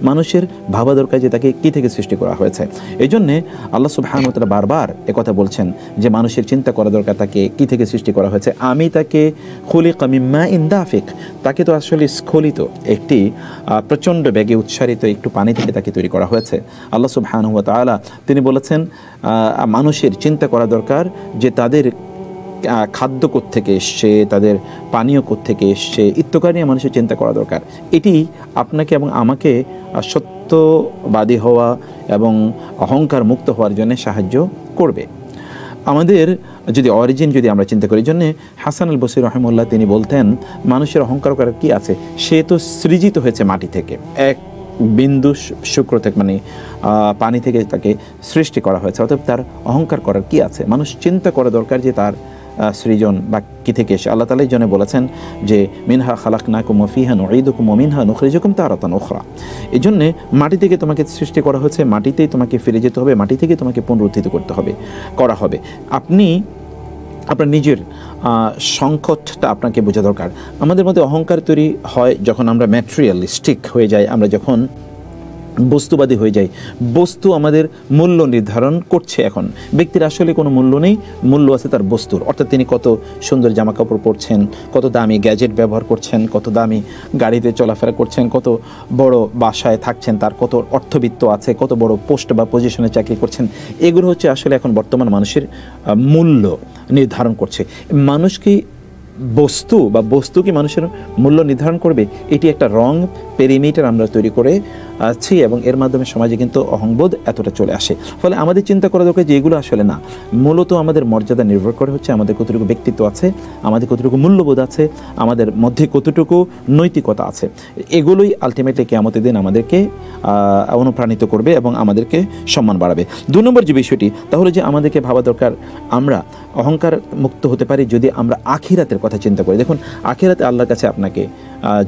মানুষের ভাবা দরকার যে তাকে কী থেকে সৃষ্টি করা হয়েছে। এই জন্যে আল্লাহ সুবহানাহু ওয়া তাআলা বারবার একথা বলছেন যে মানুষের চিন্তা করা দরকার তাকে কী থেকে সৃষ্টি করা হয়েছে। আমি তাকে খুলিকা মিন মাইন দাফিক, তাকে তো আসলে স্খলিত একটি প্রচণ্ড বেগে উচ্ছারিত একটু পানি থেকে তাকে তৈরি করা হয়েছে। আল্লাহ সুবহানাহু ওয়া তাআলা তিনি বলেছেন মানুষের চিন্তা করা দরকার যে তাদের খাদ্য কোত্থেকে এসছে, তাদের পানীয় কোত্থেকে এসছে, ইত্যাদি নিয়ে মানুষের চিন্তা করা দরকার। এটি আপনাকে এবং আমাকে সত্যবাদী হওয়া এবং অহংকার মুক্ত হওয়ার জন্য সাহায্য করবে। আমাদের যদি অরিজিন যদি আমরা চিন্তা করি, জন্যে হাসান আল বসরি রাহিমাহুল্লাহ তিনি বলতেন মানুষের অহংকার করার কী আছে, সে তো সৃজিত হয়েছে মাটি থেকে, এক বিন্দু শুক্র থেকে মানে পানি থেকে তাকে সৃষ্টি করা হয়েছে, অতএব তার অহংকার করার কী আছে। মানুষ চিন্তা করা দরকার যে তার সৃজন বা কী থেকে এসে। আল্লাহ তাআলা এই জন্য বলেছেন যে মিনহা খালাকনাকুম ওয়া ফিহা নুঈদুকুম ওয়া মিনহা নুখরিজুকুম তারাতান উখরা। এই জন্যে মাটি থেকে তোমাকে সৃষ্টি করা হয়েছে, মাটিতেই তোমাকে ফিরে যেতে হবে, মাটি থেকে তোমাকে পুনরুত্থিত করা হবে। আপনি আপনার নিজের সংকটটা আপনাকে বোঝা দরকার। আমাদের মধ্যে অহংকার তৈরি হয় যখন আমরা ম্যাটেরিয়ালিস্টিক হয়ে যাই, আমরা যখন বস্তুবাদী হয়ে যাই। বস্তু আমাদের মূল্য নির্ধারণ করছে। এখন ব্যক্তির আসলে কোনো মূল্য নেই, মূল্য আছে তার বস্তুর, অর্থাৎ তিনি কত সুন্দর জামা কাপড় পরছেন, কত দামি গ্যাজেট ব্যবহার করছেন, কত দামি গাড়িতে চলাফেরা করছেন, কত বড় বাসায় থাকছেন, তার কত অর্থবিত্ত আছে, কত বড় পোস্ট বা পজিশনে চাকরি করছেন। এগুলো হচ্ছে আসলে এখন বর্তমান মানুষের মূল্য নির্ধারণ করছে। মানুষ কি বস্তু বা বস্তু কি মানুষের মূল্য নির্ধারণ করবে? এটি একটা রং পেরিমিটার আমরা তৈরি করে আছি এবং এর মাধ্যমে সমাজে কিন্তু অহংবোধ এতটা চলে আসে। ফলে আমাদের চিন্তা করা দরকার যে এগুলো আসলে না, মূলত আমাদের মর্যাদা নির্ভর করে হচ্ছে আমাদের কতটুকু ব্যক্তিত্ব আছে, আমাদের কতটুকু মূল্যবোধ আছে, আমাদের মধ্যে কতটুকু নৈতিকতা আছে। এগুলোই আলটিমেটলি কিয়ামতের দিন আমাদেরকে অনুপ্রাণিত করবে এবং আমাদেরকে সম্মান বাড়াবে। 2 নম্বর যে বিষয়টি তাহলে যে আমাদেরকে ভাবা দরকার আমরা অহংকার মুক্ত হতে পারি যদি আমরা আখিরাতের কথা চিন্তা করি। দেখুন, আখিরাতে আল্লাহর কাছে আপনাকে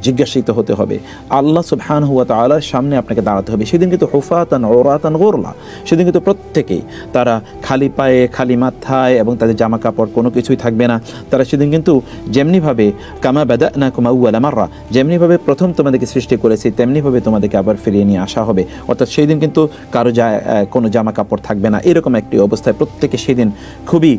জিজ্ঞাসিত হতে হবে, আল্লাহ সুবহানাহু ওয়া তাআলার সামনে আপনাকে দাঁড়াতে হবে। সেদিন কিন্তু হুফাতান উরাতান গুরলা, সেদিন কিন্তু প্রত্যেকেই তারা খালি পায়ে খালি মাথায় এবং তাদের জামা কাপড় কোনো কিছুই থাকবে না। তারা সেদিন কিন্তু যেমনিভাবে কামা বাদানাকুম আউওয়ালা মাররা, যেমনিভাবে প্রথম তোমাদেরকে সৃষ্টি করেছি তেমনিভাবে তোমাদেরকে আবার ফিরিয়ে নিয়ে আসা হবে। অর্থাৎ সেই দিন কিন্তু কারো কোনো জামা কাপড় থাকবে না, এরকম একটি অবস্থায় প্রত্যেকে সেদিন খুবই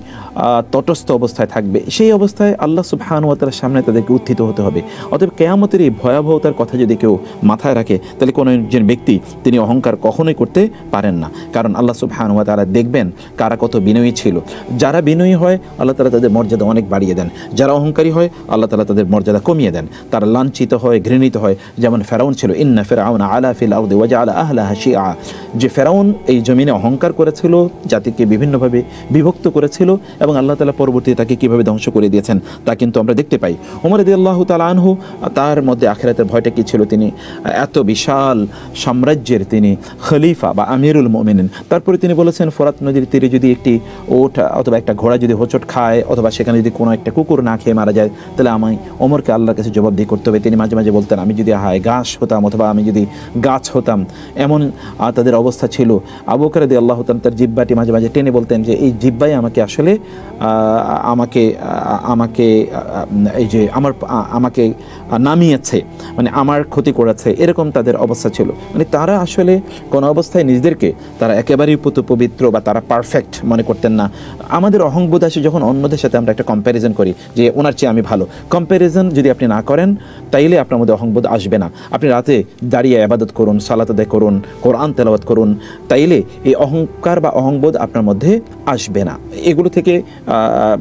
তটস্থ অবস্থায় থাকবে। সেই অবস্থায় আল্লাহ সুবহানাহু ওয়া তাআলার সামনে তাদেরকে উত্থিত হতে হবে। অতএব কিয়ামতের এই ভয়াবহতার কথা যদি কেউ মাথায় রাখে তাহলে কোনো একজন ব্যক্তি তিনি অহংকার কখনোই করতে পারেন না। কারণ আল্লাহ সুবহানাহু ওয়া তাআলা দেখবেন কারা কত বিনয়ী ছিল। যারা বিনয়ী হয় আল্লাহ তাআলা তাদের মর্যাদা অনেক বাড়িয়ে দেন, যারা অহংকারী হয় আল্লাহ তাআলা তাদের মর্যাদা কমিয়ে দেন, তারা লাঞ্ছিত হয়, ঘৃণিত হয়। যেমন ফেরাউন ছিল, ইন্না ফিরআউনা আলা ফিল আরদি ওয়া জাআলা আহলাহা শিআ, যে ফেরাউন এই জমিনে অহংকার করেছিল, জাতিকে বিভিন্নভাবে বিভক্ত করেছিল এবং আল্লাহ তাআলা পরবর্তীতে তাকে কীভাবে ধ্বংস করে দিয়েছেন তা কিন্তু আমরা দেখতে পাই। ওমর রাদিয়াল্লাহু তাআলা আনহু তার মধ্যে আখিরাতের ভয়টা কী ছিল, তিনি এত বিশাল সাম্রাজ্যের তিনি খলিফা বা আমিরুল মুমিনিন। তারপরে তিনি বলেছেন ফোরাত নদীর তীরে যদি একটি ওট অথবা একটা ঘোড়া যদি হোঁচট খায় অথবা সেখানে যদি কোনো একটা কুকুর না খেয়ে মারা যায় তাহলে আমি ওমরকে আল্লাহর কাছে জবাবদিহি করতে হবে। তিনি মাঝে মাঝে বলতেন আমি যদি ঘাস হতাম অথবা আমি যদি গাছ হতাম, এমন তাদের অবস্থা ছিল। আবু বকর রাদিয়াল্লাহু তাআলা তার জিহ্বাটি মাঝে মাঝে টেনে বলতেন যে এই জিহ্বাই আমাকে আসলে আমাকে এই যে আমাকে নামিয়েছে, মানে আমার ক্ষতি করেছে, এরকম তাদের অবস্থা ছিল। মানে তারা আসলে কোনো অবস্থায় নিজেদেরকে তারা একেবারেই পবিত্র বা তারা পারফেক্ট মনে করতেন না। আমাদের অহংবোধ আসে যখন অন্যদের সাথে আমরা একটা কম্প্যারিজন করি যে ওনার চেয়ে আমি ভালো। কম্প্যারিজন যদি আপনি না করেন তাইলে আপনার মধ্যে অহংবোধ আসবে না। আপনি রাতে দাঁড়িয়ে ইবাদত করুন, সালাত আদায় করুন, কোরআন তেলাওয়াত করুন, তাইলে এই অহংকার বা অহংবোধ আপনার মধ্যে আসবে না। এগুলো থেকে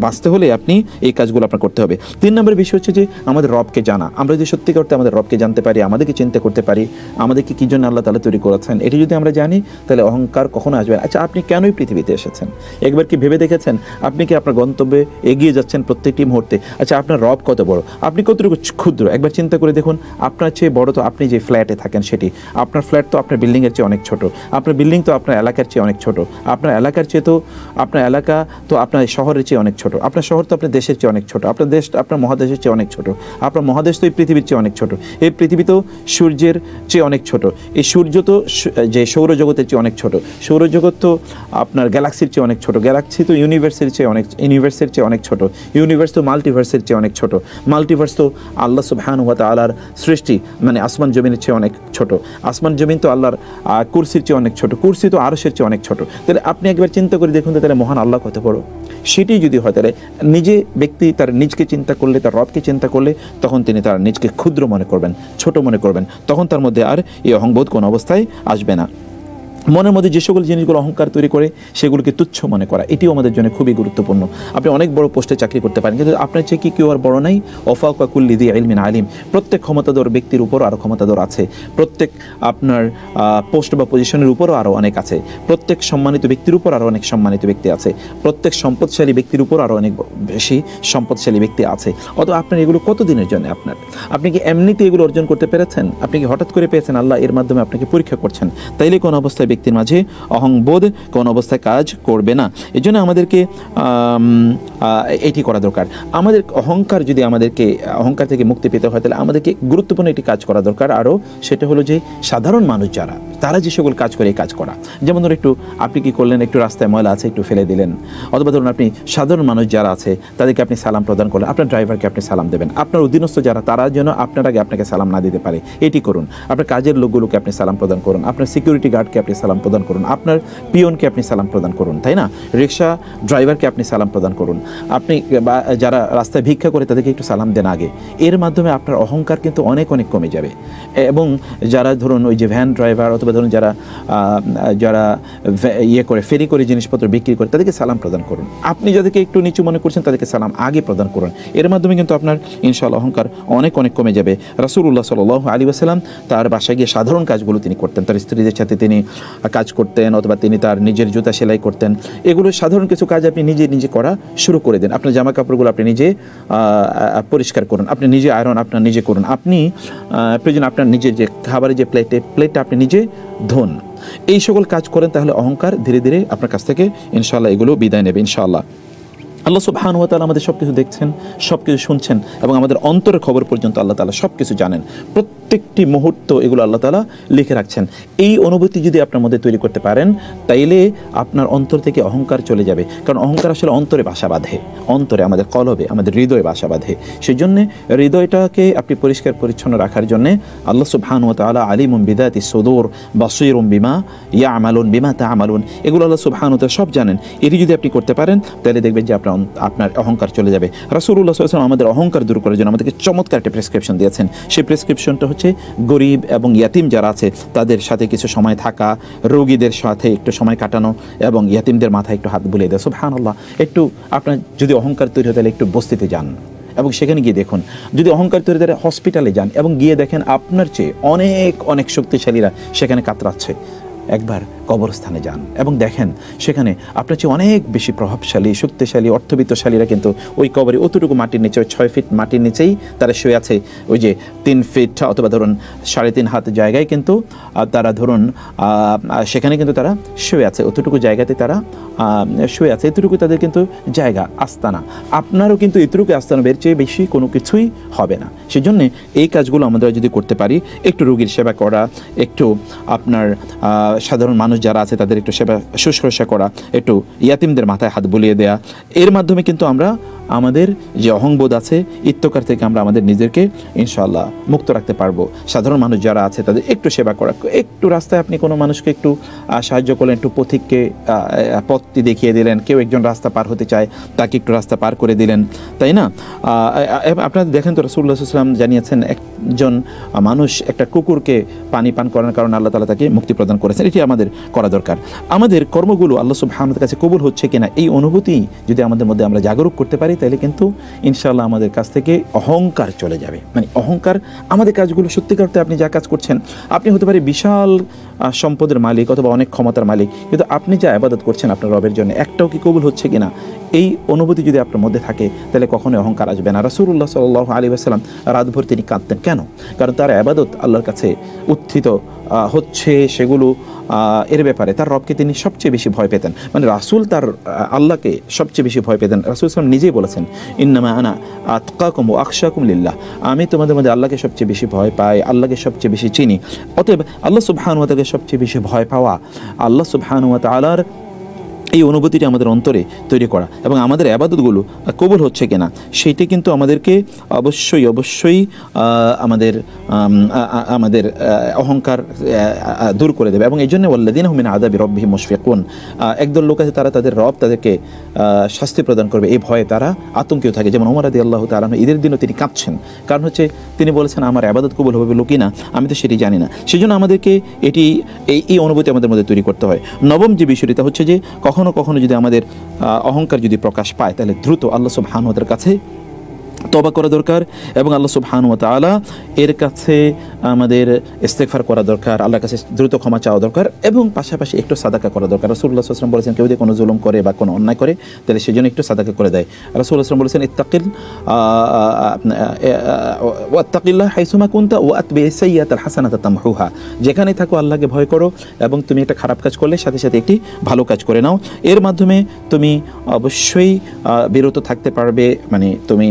বাঁচতে হলে আপনি এই কাজগুলো আপনার করতে হবে। 3 নম্বর বিষয় হচ্ছে যে আমাদের রবকে জানা। আমরা যদি সত্যি করতে আমাদের রবকে জানতে পারি, আমাদেরকে চিন্তা করতে পারি, আমাদেরকে কী জন্য আল্লাহ তাআলা তৈরি করেছেন, এটি যদি আমরা জানি তাহলে অহংকার কখনো আসবে না। আচ্ছা, আপনি কেনই পৃথিবীতে এসেছেন একবার কি ভেবে দেখেছেন? আপনি কি আপনার গন্তব্যে এগিয়ে যাচ্ছেন প্রত্যেকটি মুহূর্তে? আচ্ছা, আপনার রব কত বড়, আপনি কতটুকু ক্ষুদ্র একবার চিন্তা করে দেখুন। আপনার চেয়ে বড় তো আপনি যে ফ্ল্যাটে থাকেন সেটি, আপনার ফ্ল্যাট তো আপনার বিল্ডিংয়ের চেয়ে অনেক ছোট, আপনার বিল্ডিং তো আপনার এলাকার চেয়ে অনেক ছোট, আপনার এলাকার চেয়ে তো আপনার এলাকা তো আপনার শহরের চেয়ে অনেক ছোট, আপনার শহর তো আপনার দেশের চেয়ে অনেক ছোট, আপনার দেশ আপনার মহাদেশের চেয়ে অনেক ছোট, আপনার মহাদেশ তো এই পৃথিবীর চেয়ে অনেক ছোট, এই পৃথিবী তো সূর্যের চেয়ে অনেক ছোট, এই সূর্য তো যে সৌরজগতের চেয়ে অনেক ছোট, সৌরজগৎ তো আপনার গ্যালাক্সির চেয়ে অনেক ছোট, গ্যালাক্সি তো ইউনিভার্সের চেয়ে অনেক ছোট, ইউনিভার্স তো মাল্টিভার্সের চেয়ে অনেক ছোট, মাল্টিভার্স তো আল্লাহ সুবহানাহু ওয়া তাআলার সৃষ্টি, মানে আসমান জমিনের চেয়ে অনেক ছোট, আসমান জমিন তো আল্লাহর কুরসির চেয়ে অনেক ছোট, কুরসি তো আরশের চেয়ে অনেক ছোট। তাহলে আপনি একবার চিন্তা করে দেখুন তো, তাহলে মহান আল্লাহ কত বড়। সেটি যদি হয় তাহলে নিজে ব্যক্তি তার নিজকে চিন্তা করলে, তার রবকে চিন্তা করলে, তখন তিনি তার নিজকে ক্ষুদ্র মনে করবেন, ছোট মনে করবেন, তখন তার মধ্যে আর এই অহংবোধ কোনো অবস্থায় আসবে না। মনের মধ্যে যে সকল জিনিসগুলো অহংকার তৈরি করে সেগুলোকে তুচ্ছ মনে করা, এটিও আমাদের জন্য খুবই গুরুত্বপূর্ণ। আপনি অনেক বড় পোস্টে চাকরি করতে পারেন, কিন্তু আপনার চেয়ে কি কেউ আর বড় নাই? ওয়াফাকা কুল্লি যি ইলমিন আলিম। প্রত্যেক ক্ষমতাধর ব্যক্তির উপর আরও ক্ষমতাধর আছে, প্রত্যেক আপনার পোস্ট বা পজিশনের উপরও আরও অনেক আছে, প্রত্যেক সম্মানিত ব্যক্তির উপর আরও অনেক সম্মানিত ব্যক্তি আছে, প্রত্যেক সম্পদশালী ব্যক্তির উপর আরও অনেক বেশি সম্পদশালী ব্যক্তি আছে। অথবা আপনার এগুলো কতদিনের জন্য? আপনি কি এমনিতে এগুলো অর্জন করতে পেরেছেন? আপনি কি হঠাৎ করে পেয়েছেন? আল্লাহ এর মাধ্যমে আপনাকে পরীক্ষা করছেন। তাইলে কোন অবস্থায় ব্যক্তির মাঝে অহংবোধ কোন অবস্থায় কাজ করবে না। এই জন্য আমাদেরকে এটি করা দরকার। আমাদের অহংকার যদি আমাদেরকে অহংকার থেকে মুক্তি পেতে হয়, তাহলে আমাদেরকে গুরুত্বপূর্ণ একটি কাজ করা দরকার আরও, সেটা হলো যে সাধারণ মানুষ যারা, তারা যে সকল কাজ করে এই কাজ করা। যেমন ধরুন একটু আপনি কি করলেন, একটু রাস্তায় ময়লা আছে একটু ফেলে দিলেন, অথবা ধরুন আপনি সাধারণ মানুষ যারা আছে তাদেরকে আপনি সালাম প্রদান করলেন, আপনার ড্রাইভারকে আপনি সালাম দেবেন, আপনার অধীনস্থ যারা তারা যেন আপনার আগে আপনাকে সালাম না দিতে পারে এটি করুন। আপনার কাজের লোকগুলোকে আপনি সালাম প্রদান করুন, আপনার সিকিউরিটি গার্ডকে আপনি সালাম প্রদান করুন, আপনার পিয়নকে আপনি সালাম প্রদান করুন, তাই না? রিক্সা ড্রাইভারকে আপনি সালাম প্রদান করুন, আপনি যারা রাস্তায় ভিক্ষা করে তাদেরকে একটু সালাম দেন আগে। এর মাধ্যমে আপনার অহংকার কিন্তু অনেক অনেক কমে যাবে। এবং যারা ধরুন ওই যে ভ্যান ড্রাইভার, অথবা ধরুন যারা করে ফেরি করে জিনিসপত্র বিক্রি করে তাদেরকে সালাম প্রদান করুন। আপনি যাদেরকে একটু নিচু মনে করছেন তাদেরকে সালাম আগে প্রদান করুন। এর মাধ্যমে কিন্তু আপনার ইনশাআল্লাহ অহংকার অনেক অনেক কমে যাবে। রাসূলুল্লাহ সাল্লাল্লাহু আলাইহি ওয়াসাল্লাম তার বাসায় গিয়ে সাধারণ কাজগুলো তিনি করতেন, তার স্ত্রীদের সাথে তিনি কাজ করতেন, অথবা তিনি তার নিজের জুতা সেলাই করতেন। এগুলো সাধারণ কিছু কাজ আপনি নিজে করা শুরু করে দেন। আপনার জামা কাপড়গুলো আপনি নিজে পরিষ্কার করুন, আপনি নিজে আয়রন আপনার নিজে করুন, আপনি প্রয়োজন আপনার নিজের যে খাবারের যে প্লেটটা আপনি নিজে ধোন। এই সকল কাজ করেন, তাহলে অহংকার ধীরে ধীরে আপনার কাছ থেকে ইনশাআল্লাহ এগুলো বিদায় নেবে ইনশাআল্লাহ। আল্লাহ সুবহানাহু ওয়া তাআলা আমাদের সব কিছু দেখছেন, সব কিছু শুনছেন, এবং আমাদের অন্তরের খবর পর্যন্ত আল্লাহ তাআলা সব কিছু জানেন। প্রত্যেকটি মুহূর্ত এগুলো আল্লাহ তাআলা লিখে রাখছেন। এই অনুভূতি যদি আপনার মধ্যে তৈরি করতে পারেন, তাইলে আপনার অন্তর থেকে অহংকার চলে যাবে। কারণ অহংকার আসলে অন্তরে বাসা বাঁধে, অন্তরে আমাদের কলবে, আমাদের হৃদয়ে বাসা বাঁধে। সেই জন্যে হৃদয়টাকে আপনি পরিষ্কার পরিচ্ছন্ন রাখার জন্যে আল্লাহ সুবহানাহু ওয়া তাআলা আলিমুম বিযাতি সুদূর বাসীরুম বিমা ইয়ামালুন বিমা তা'মালুন, এগুলো আল্লাহ সুবহানাহু ওয়া তাআলা সব জানেন। এটি যদি আপনি করতে পারেন, তাহলে দেখবেন যে আপনার অহংকার চলে যাবে। রাসূলুল্লাহ সাল্লাল্লাহু আলাইহি ওয়াসাল্লাম আমাদের অহংকার দূর করার জন্য আমাদেরকে চমৎকার একটা প্রেসক্রিপশন দিয়েছেন। সেই প্রেসক্রিপশনটা হচ্ছে গরিব এবং ইয়াতিম যারা আছে তাদের সাথে কিছু সময় থাকা, রোগীদের সাথে একটু সময় কাটানো, এবং ইয়াতিমদের মাথায় একটু হাত বুলিয়ে দেওয়া। সুবহানাল্লাহ। একটু আপনার যদি অহংকার তৈরি হয় তাহলে একটু বস্তিতে যান এবং সেখানে গিয়ে দেখুন। যদি অহংকার তৈরি হয় হসপিটালে যান এবং গিয়ে দেখেন আপনার চেয়ে অনেক অনেক শক্তিশালীরা সেখানে কাতরাচ্ছে। একবার কবরস্থানে যান এবং দেখেন সেখানে আপনার চেয়ে অনেক বেশি প্রভাবশালী, শক্তিশালী, অর্থবিত্তশালীরা কিন্তু ওই কবরে অতটুকু মাটির নিচে, ওই 6 ফিট মাটির নিচেই তারা শুয়ে আছে। ওই যে 3 ফিট অথবা ধরুন 3.5 হাত জায়গায় কিন্তু তারা ধরুন সেখানে কিন্তু তারা শুয়ে আছে, অতটুকু জায়গাতে তারা শুয়ে আছে। এতটুকু তাদের কিন্তু জায়গা, আস্তানা। আপনারও কিন্তু এতটুকু আস্তানা, বের চেয়ে বেশি কোনো কিছুই হবে না। সেই জন্যে এই কাজগুলো আমরা যদি করতে পারি, একটু রোগীর সেবা করা, একটু আপনার সাধারণ মানুষ যারা আছে তাদের একটু সেবা শুশ্রূষা করা, একটু ইয়াতিমদের মাথায় হাত বুলিয়ে দেয়া, এর মাধ্যমে কিন্তু আমরা আমাদের যে অহংবোধ আছে, ইত্যকার থেকে আমরা আমাদের নিজেকে ইনশাআল্লাহ মুক্ত রাখতে পারবো। সাধারণ মানুষ যারা আছে তাদের একটু সেবা করা, একটু রাস্তায় আপনি কোনো মানুষকে একটু সাহায্য করলেন, একটু পথিককে পথটি দেখিয়ে দিলেন, কেউ একজন রাস্তা পার হতে চায় তাকে একটু রাস্তা পার করে দিলেন, তাই না? আপনারা দেখেন তো রাসূলুল্লাহ সাল্লাল্লাহু আলাইহি ওয়াসাল্লাম জানিয়েছেন একজন মানুষ একটা কুকুরকে পানি পান করানোর কারণে আল্লাহ তাআলা তাকে মুক্তি প্রদান করেছেন। এটি আমাদের করা দরকার। আমাদের কর্মগুলো আল্লাহ সুবহানাহু ওয়া তাআলার কাছে কবুল হচ্ছে কিনা এই অনুভূতি যদি আমাদের মধ্যে আমরা জাগরুক করতে পারি, তাহলে কিন্তু ইনশাআল্লাহ আমাদের কাছ থেকে অহংকার চলে যাবে। মানে অহংকার, আমাদের কাজগুলো সত্যিকার অর্থে আপনি যা কাজ করছেন, আপনি হতে পারে বিশাল সম্পদের মালিক অথবা অনেক ক্ষমতার মালিক, কিন্তু আপনি যে ইবাদত করছেন আপনার রবের জন্য একটাও কি কবুল হচ্ছে কিনা, এই অনুভূতি যদি আপনার মধ্যে থাকে তাহলে কখনোই অহংকার আসবে না। রাসূলুল্লাহ সাল্লাল্লাহু আলাইহি ওয়াসাল্লাম রাতভর তিনি কাঁদতেন কেন? কারণ তার ইবাদত আল্লাহর কাছে উত্থিত হচ্ছে, সেগুলো এর ব্যাপারে তার রবকে তিনি সবচেয়ে বেশি ভয় পেতেন। মানে রাসূল তার আল্লাহকে সবচেয়ে বেশি ভয় পেতেন। রাসূল সাল্লাল্লাহু নিজেই বলেছেন, ইন্নামা আনা আতকাকুম ওয়া আখশাকুম লিল্লাহ, আমি তোমাদের মধ্যে আল্লাহকে সবচেয়ে বেশি ভয় পাই, আল্লাহকে সবচেয়ে বেশি চিনি। অতএব আল্লাহ সুবহানাহু ওয়া তাআলাকে সবচেয়ে বেশি ভয় পাওয়া, আল্লাহ সুবহানাহু ওয়া তাআলার এই অনুভূতিটি আমাদের অন্তরে তৈরি করা এবং আমাদের ইবাদতগুলো কবুল হচ্ছে কিনা সেইটি কিন্তু আমাদেরকে অবশ্যই আমাদের অহংকার দূর করে দেবে। এবং এই জন্য ওয়াল্লাযীনা হুম মিন আযাবি রাব্বিহিম মুশফিকুন, একদল লোক আছে তারা তাদের রব তাদেরকে শাস্তি প্রদান করবে এই ভয়ে তারা আতঙ্কিত থাকে। যেমন ওমর রাদিয়াল্লাহু তাআলা ঈদের দিনও তিনি কাঁদছেন, কারণ হচ্ছে তিনি বলেছেন আমার ইবাদত কবুল হবে বলে কিনা আমি তো সেটি জানি না। সেজন্য আমাদেরকে এই অনুভূতি আমাদের মধ্যে তৈরি করতে হয়। নবম যে বিষয়টি তা হচ্ছে যে কখনো যদি আমাদের অহংকার যদি প্রকাশ পায় তাহলে দ্রুত আল্লাহ সুবহানাহু ওয়া তাআলার কাছে তওবা করা দরকার এবং আল্লাহ সুবহানাহু ওয়া তাআলা এর কাছে আমাদের ইস্তেগফার করা দরকার, আল্লাহর কাছে দ্রুত ক্ষমা চাওয়া দরকার এবং পাশাপাশি একটু সাদাকা করা দরকার। রাসূলুল্লাহ সাল্লাল্লাহু আলাইহি ওয়াসাল্লাম বলেছেন কেউ যদি কোনো জুলুম করে বা কোনো অন্যায় করে তাহলে সেজন্য একটু সাদাকা করে দেয়। রাসূলুল্লাহ সাল্লাল্লাহু আলাইহি ওয়াসাল্লাম বলেছেন ওয়াত্তাকিল্লাহ হাইসুমা কুনতা ওয়া আতবিস সাইয়্যাতাল হাসানাতা তামহুহা, যেখানে থাকো আল্লাহকে ভয় করো এবং তুমি একটা খারাপ কাজ করলে সাথে সাথে একটি ভালো কাজ করে নাও। এর মাধ্যমে তুমি অবশ্যই বিরত থাকতে পারবে, মানে তুমি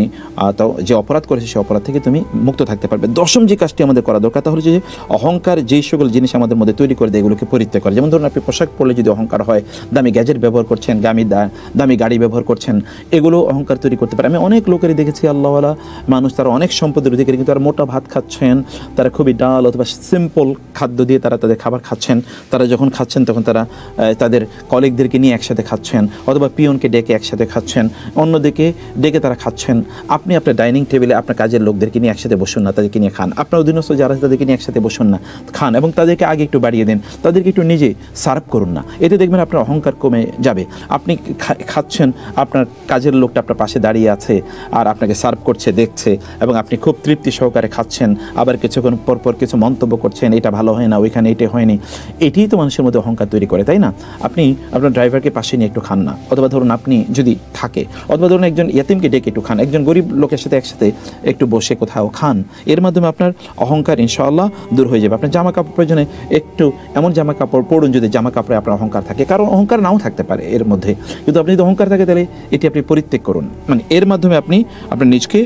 যে অপরাধ করেছে সেই অপরাধ থেকে তুমি মুক্ত থাকতে পারবে। দশম যে কাজটি আমাদের করা দরকার তা হলো যে অহংকার যেই সকল জিনিস আমাদের মধ্যে তৈরি করে দেয় এগুলোকে পরিত্যাগ করে। যেমন ধরুন আপনি পোশাক পরলে যদি অহংকার হয়, দামি গ্যাজেট ব্যবহার করছেন, দামি গাড়ি ব্যবহার করছেন, এগুলো অহংকার তৈরি করতে পারে। আমি অনেক লোকেরই দেখেছি আল্লাহওয়ালা মানুষ, তারা অনেক সম্পদের অধিকারী কিন্তু তারা মোটা ভাত খাচ্ছেন, তারা খুবই ডাল অথবা সিম্পল খাদ্য দিয়ে তারা তাদের খাবার খাচ্ছেন। তারা যখন খাচ্ছেন তখন তারা তাদের কলিগদেরকে নিয়ে একসাথে খাচ্ছেন অথবা পিয়নকে ডেকে একসাথে খাচ্ছেন, অন্যদিকে ডেকে তারা খাচ্ছেন। আপনি আপনার ডাইনিং টেবিলে আপনার কাজের লোকদেরকে নিয়ে একসাথে বসুন না, তাদেরকে নিয়ে খান। আপনার অধীনস্থ যারা তাদেরকে নিয়ে একসাথে বসুন না, খান এবং তাদেরকে আগে একটু বাড়িয়ে দেন, তাদেরকে একটু নিজে সার্ভ করুন না। এতে দেখবেন আপনার অহংকার কমে যাবে। আপনি খাচ্ছেন, আপনার কাজের লোকটা আপনার পাশে দাঁড়িয়ে আছে আর আপনাকে সার্ভ করছে, দেখছে এবং আপনি খুব তৃপ্তি সহকারে খাচ্ছেন, আবার কিছুক্ষণ পরপর কিছু মন্তব্য করছেন, এটা ভালো হয় না, ওইখানে এটা হয়নি। এটিই তো মানুষের মধ্যে অহংকার তৈরি করে, তাই না? আপনি আপনার ড্রাইভারকে পাশে নিয়ে একটু খান না, অথবা ধরুন আপনি যদি থাকে, অথবা ধরুন একজন ইয়াতিমকে ডেকে একটু খান, একজন গরিব লোকের সাথে একসাথে একটু বসে কোথাও খান। এর মাধ্যমে আপনার অহংকার ইনশাআল্লাহ দূর হয়ে যাবে। আপনার জামা কাপড় প্রয়োজনে একটু এমন জামা কাপড় পরুন যদি জামা কাপড়ে আপনার অহংকার থাকে, কারণ অহংকার নাও থাকতে পারে এর মধ্যে, কিন্তু আপনি যদি অহংকার থাকে তাহলে এটি আপনি পরিত্যাগ করুন, মানে এর মাধ্যমে আপনি আপনার নিজকে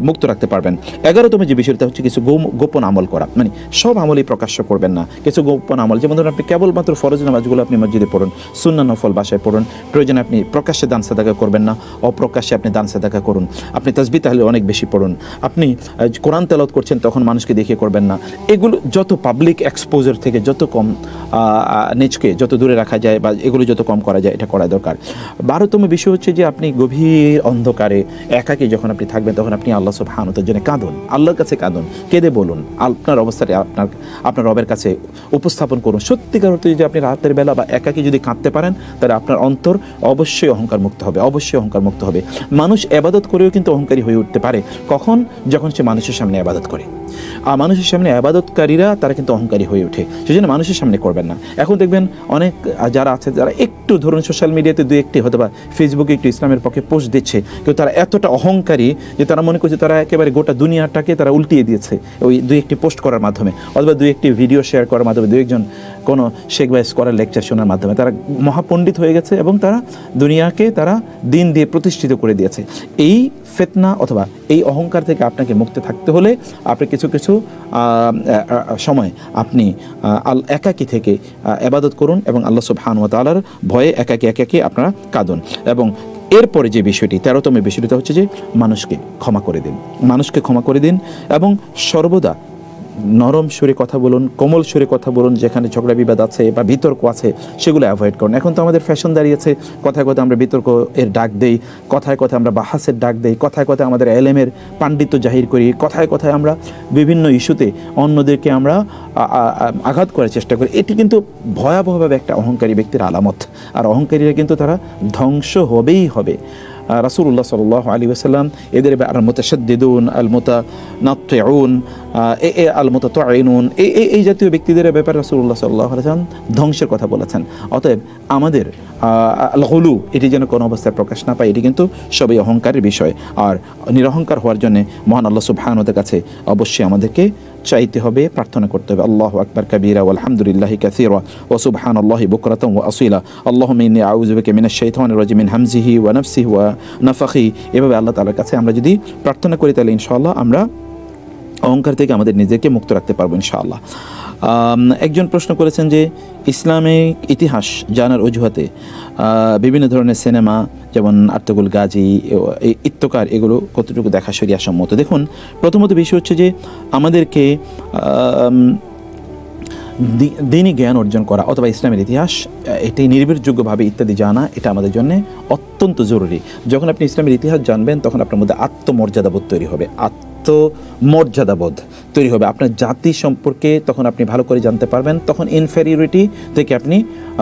মুক্ত রাখতে পারবেন। 11তম যে বিষয়টা হচ্ছে কিছু গোপন আমল করা, মানে সব আমলই প্রকাশ্য করবেন না, কিছু গোপন আমল। যেমন ধরুন আপনি কেবলমাত্র ফরজ নামাজগুলো আপনি মসজিদে পড়ুন, সুন্নাহ নফল বাসায় পড়ুন, প্রয়োজনে আপনি প্রকাশ্যে দান সাদাকা করবেন না, অপ্রকাশ্যে আপনি দান সাদাকা করুন। আপনি তাসবিহ তাহলিল অনেক বেশি পড়ুন, আপনি কোরআন তেলাওয়াত করছেন তখন মানুষকে দেখিয়ে করবেন না। এগুলো যত পাবলিক এক্সপোজার থেকে যত কম নিজকে যত দূরে রাখা যায় বা এগুলো যত কম করা যায় এটা করা দরকার। 12তম বিষয় হচ্ছে যে আপনি গভীর অন্ধকারে একাকী যখন আপনি থাকবেন তখন আপনি আল্লাহ সুবহানাহু ওয়া তাআলার জন্য কাঁদুন, আল্লাহর কাছে কাঁদুন, কেঁদে বলুন, আপনার অবস্থাটা আপনার রবের কাছে উপস্থাপন করুন। সত্যিকার অর্থে যদি আপনি রাতের বেলা বা একাকী যদি কাঁদতে পারেন তাহলে আপনার অন্তর অবশ্যই অহংকার মুক্ত হবে, অবশ্যই অহংকার মুক্ত হবে। মানুষ ইবাদত করেও কিন্তু অহংকারী হয়ে উঠতে পারে, কখন? যখন সে মানুষের সামনে ইবাদত করে। আর মানুষের সামনে ইবাদতকারীরা তারা কিন্তু অহংকারী হয়ে ওঠে, সেজন্য মানুষের সামনে করবেন না। এখন দেখবেন অনেক যারা আছে যারা একটু ধরুন সোশ্যাল মিডিয়াতে দু একটি হয়তো বা ফেসবুকে একটু ইসলামের পক্ষে পোস্ট দিচ্ছে, কিন্তু তারা এতটা অহংকারী যে তারা মনে করছে তারা একেবারে গোটা দুনিয়াটাকে তারা উল্টিয়ে দিয়েছে ওই দু একটি পোস্ট করার মাধ্যমে, অথবা দু একটি ভিডিও শেয়ার করার মাধ্যমে, দু একজন কোনো শেখ বাইস করার লেকচার শোনার মাধ্যমে তারা মহাপণ্ডিত হয়ে গেছে এবং তারা দুনিয়াকে তারা দিন দিয়ে প্রতিষ্ঠিত করে দিয়েছে। এই ফিতনা অথবা এই অহংকার থেকে আপনাকে মুক্ত থাকতে হলে আপনি কিছু সময় আপনি একাকী থেকে ইবাদত করুন এবং আল্লাহ সুবহানাহু ওয়া তাআলার ভয়ে একাকী আপনারা কাঁদুন। এবং এরপরে যে বিষয়টি 13তম বিষয়টা হচ্ছে যে মানুষকে ক্ষমা করে দিন এবং সর্বদা নরম সুরে কথা বলুন, কোমল সুরে কথা বলুন। যেখানে ঝগড়া বিবাদ আছে বা বিতর্ক আছে সেগুলো অ্যাভয়েড করুন। এখন তো আমাদের ফ্যাশন দাঁড়িয়েছে, কথায় কথায় আমরা বিতর্ক এর ডাক দেই, কথায় কথায় আমরা বাহাসের ডাক দেই, কথায় কথায় আমাদের এলেমের পাণ্ডিত্য জাহির করি, কথায় কথায় আমরা বিভিন্ন ইস্যুতে অন্যদেরকে আমরা আঘাত করার চেষ্টা করি। এটি কিন্তু ভয়াবহভাবে একটা অহংকারী ব্যক্তির আলামত। আর অহংকারীরা কিন্তু তারা ধ্বংস হবেই হবে। রাসূলুল্লাহ সাল্লাল্লাহু আলাইহি ওয়াসাল্লাম এদের আল মুতাশাদ্দিদুন, আল মুতানাত্তিউন, আল মুতাতাইনুন, এই জাতীয় ব্যক্তিদের ব্যাপারে রাসূলুল্লাহ সাল্লাল্লাহু আলাইহি ওয়াসাল্লাম ধ্বংসের কথা বলেছেন। অতএব আমাদের আল গুলু এটি যেন কোনো অবস্থায় প্রকাশ না পায়, এটি কিন্তু সবই অহংকারের বিষয়। আর নিরহংকার হওয়ার জন্য মহান আল্লাহ সুবহানাহু ওয়া তাআলার কাছে অবশ্যই আমাদেরকে চাইতে হবে, প্রার্থনা করতে হবে। আল্লাহু আকবার কাবীরা ওয়ালহামদুলিল্লাহি কাসীরা ওয়া সুবহানাল্লাহি বুকরাতান ওয়া আসীলা। আল্লাহুম্মা ইন্নী আউযু বিকা মিনাশ শাইতানির রাজিম মিন হামজিহি ওয়া নাফসিহি ওয়া নাফাখিহি। এভাবে আল্লাহ তাআলার কাছে আমরা যদি প্রার্থনা করি তাহলে ইনশাআল্লাহ আমরা অহংকার থেকে আমাদের নিজেকে মুক্ত রাখতে পারবো ইনশাআল্লাহ। একজন প্রশ্ন করেছেন যে ইসলামিক ইতিহাস জানার অজুহাতে বিভিন্ন ধরনের সিনেমা যেমন আর্তুগুল গাজী, ইত্তকার, এগুলো কতটুকু দেখা শরিয়াসম্মত। দেখুন, প্রথমত বিষয় হচ্ছে যে আমাদেরকে দিনী জ্ঞান অর্জন করা অথবা ইসলামের ইতিহাস এটি নির্ভরযোগ্যভাবে ইত্যাদি জানা, এটা আমাদের জন্য অত্যন্ত জরুরি। যখন আপনি ইসলামের ইতিহাস জানবেন তখন আপনার মধ্যে আত্মমর্যাদাবোধ তৈরি হবে, আত্মমর্যাদাবোধ তৈরি হবে। আপনার জাতি সম্পর্কে তখন আপনি ভালো করে জানতে পারবেন, তখন ইনফেরিয়রিটি থেকে আপনি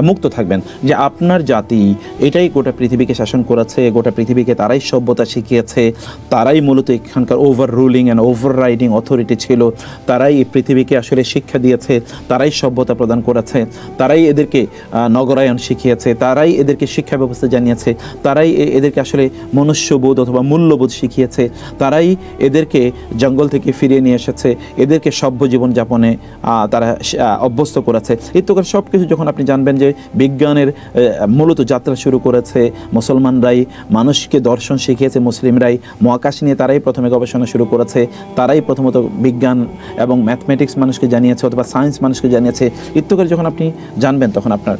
মুক্ত থাকবেন, যে আপনার জাতি এটাই গোটা পৃথিবীকে শাসন করেছে, গোটা পৃথিবীকে তারাই সভ্যতা শিখিয়েছে, তারাই মূলত এখানকার over ruling and over riding authority ছিল, তারাই এই পৃথিবীকে আসলে শিক্ষা দিয়েছে, তারাই সভ্যতা প্রদান করেছে, তারাই এদেরকে নগরায়ন শিখিয়েছে, তারাই এদেরকে শিক্ষা ব্যবস্থা জানিয়েছে, তারাই এদেরকে আসলে মনুষ্যবোধ অথবা মূল্যবোধ শিখিয়েছে, তারাই এদেরকে জঙ্গল থেকে ফিরিয়ে নিয়ে এসেছে, এদেরকে সভ্য জীবনযাপনে তারা অভ্যস্ত করেছে। এই তো সব কিছু যখন আপনি জানবেন যে বিজ্ঞানের মূলত যাত্রা শুরু করেছে মুসলমানরাই, মানুষকে দর্শন শিখিয়েছে মুসলিমরাই, মহাকাশ নিয়ে তারাই প্রথমে গবেষণা শুরু করেছে, তারাই প্রথমত বিজ্ঞান এবং ম্যাথমেটিক্স মানুষকে জানিয়েছে অথবা সায়েন্স মানুষকে জানিয়েছে, ইত্যাদি যখন আপনি জানবেন তখন আপনার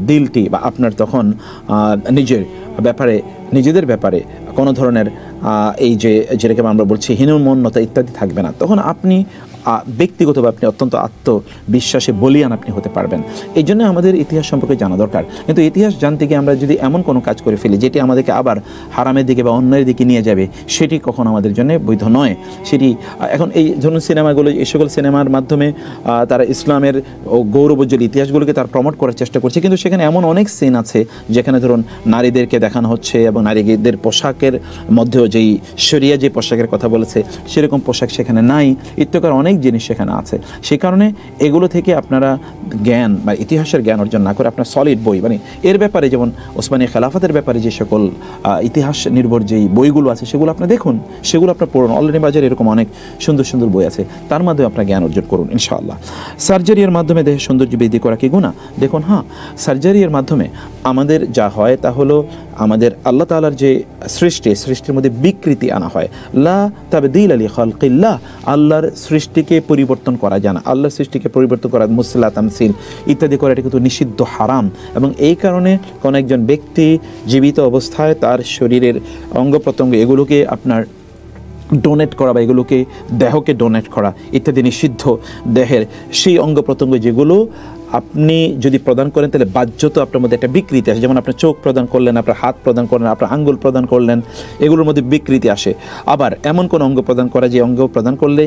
দিলটি বা আপনার তখন নিজেদের ব্যাপারে কোনো ধরনের এই যেটাকে আমরা বলছি হীনমন্যতা ইত্যাদি থাকবে না। তখন আপনি ব্যক্তিগতভাবে আপনি অত্যন্ত আত্মবিশ্বাসে বলিয়ান আপনি হতে পারবেন। এই জন্য আমাদের ইতিহাস সম্পর্কে জানা দরকার। কিন্তু ইতিহাস জানতে গিয়ে আমরা যদি এমন কোনো কাজ করে ফেলি যেটি আমাদেরকে আবার হারামের দিকে বা অন্যের দিকে নিয়ে যাবে, সেটি কখনো আমাদের জন্য বৈধ নয়। সেটি এখন এই ধরুন সিনেমাগুলো, এই সকল সিনেমার মাধ্যমে তারা ইসলামের গৌরবোজ্জ্বল ইতিহাসগুলোকে তার প্রমোট করার চেষ্টা করছে, কিন্তু সেখানে এমন অনেক সিন আছে যেখানে ধরুন নারীদেরকে দেখানো হচ্ছে এবং নারীদের পোশাকের মধ্যেও যেই শরিয়া যে পোশাকের কথা বলেছে সেরকম পোশাক সেখানে নাই, ইত্যাকার অনেক জিনিস সেখানে আছে। সেই কারণে এগুলো থেকে আপনারা জ্ঞান বা ইতিহাসের জ্ঞান অর্জন না করে আপনার সলিড বই, মানে এর ব্যাপারে যেমন ওসমানী খেলাফতের ব্যাপারে যে সকল ইতিহাস নির্ভর যেই বইগুলো আছে সেগুলো আপনি দেখুন, সেগুলো আপনার পড়ুন। অলরেডি বাজারে এরকম অনেক সুন্দর সুন্দর বই আছে, তার মাধ্যমে আপনার জ্ঞান অর্জন করুন ইনশাআল্লাহ। সার্জারির মাধ্যমে দেহের সৌন্দর্য বৃদ্ধি করা কি গুনাহ? দেখুন, হ্যাঁ, সার্জারির মাধ্যমে আমাদের যা হয় তা হলো আমাদের আল্লাহ তাআলার যে সৃষ্টির মধ্যে বিকৃতি আনা হয়। লা তাবদীলা লিখালকিল্লাহ, আল্লাহর সৃষ্টিকে পরিবর্তন করা যায় না। আল্লাহর সৃষ্টিকে পরিবর্তন করা, মুসলা তামসিল ইত্যাদি করা, এটা কিন্তু নিষিদ্ধ, হারাম। এবং এই কারণে কোনো একজন ব্যক্তি জীবিত অবস্থায় তার শরীরের অঙ্গ প্রত্যঙ্গ এগুলোকে আপনার ডোনেট করা বা এগুলোকে দেহকে ডোনেট করা ইত্যাদি নিষিদ্ধ। দেহের সেই অঙ্গ প্রত্যঙ্গ যেগুলো আপনি যদি প্রদান করেন তাহলে বাহ্যত আপনার মধ্যে একটা বিকৃতি আসে, যেমন আপনার চোখ প্রদান করলেন, আপনার হাত প্রদান করলেন, আপনার আঙ্গুল প্রদান করলেন, এগুলোর মধ্যে বিকৃতি আসে। আবার এমন কোন অঙ্গ প্রদান করা যে অঙ্গ প্রদান করলে